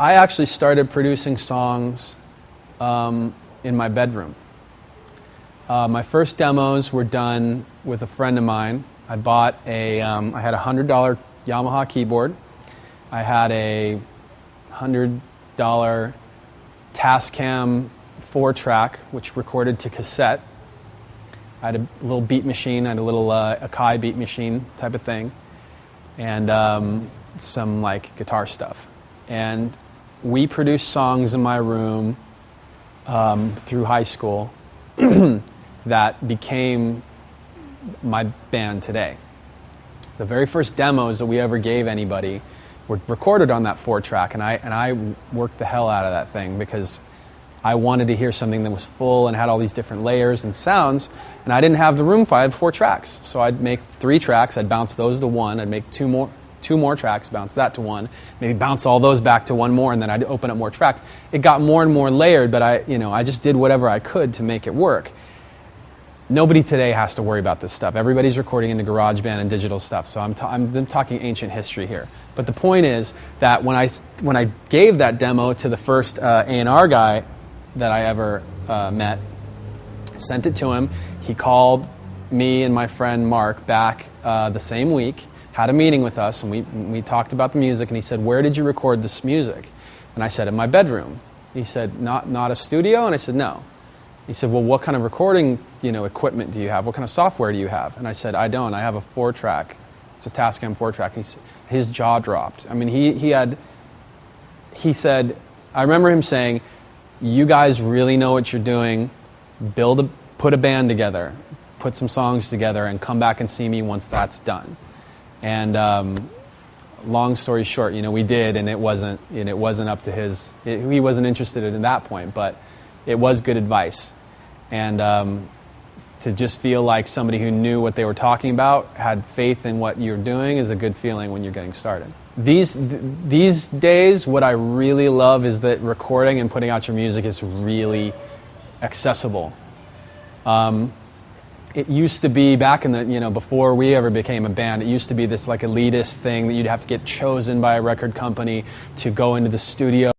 I actually started producing songs in my bedroom. My first demos were done with a friend of mine. I bought I had a $100 Yamaha keyboard. I had a $100 Tascam 4-track, which recorded to cassette. I had a little beat machine, I had a little Akai beat machine type of thing, and some like guitar stuff. And we produced songs in my room through high school that became my band today. The very first demos that we ever gave anybody were recorded on that 4-track, and I worked the hell out of that thing because I wanted to hear something that was full and had all these different layers and sounds, and I didn't have the room for it. I had 4 tracks. So I'd make 3 tracks, I'd bounce those to 1, I'd make 2 more tracks, bounce that to 1, maybe bounce all those back to 1 more, and then I'd open up more tracks. It got more and more layered, but I just did whatever I could to make it work. Nobody today has to worry about this stuff. Everybody's recording into GarageBand and digital stuff, so I'm talking ancient history here. But the point is that when I gave that demo to the first A&R guy that I ever met, sent it to him, he called me and my friend Mark back the same week, had a meeting with us, and we talked about the music, and he said, "Where did you record this music?" And I said, "In my bedroom." He said, not a studio? And I said, "No." He said, "Well, what kind of recording equipment do you have? What kind of software do you have?" And I said, "I don't. I have a 4-track. It's a Tascam 4-track." His jaw dropped. I mean, he said, I remember him saying, "You guys really know what you're doing. Put a band together, put some songs together, and come back and see me once that's done." And long story short, we did, and it wasn't up to his. He wasn't interested in that point, but it was good advice. And to just feel like somebody who knew what they were talking about, had faith in what you're doing, is a good feeling when you're getting started. These days, what I really love is that recording and putting out your music is really accessible. It used to be back in the, before we ever became a band, it used to be this like elitist thing that you'd have to get chosen by a record company to go into the studio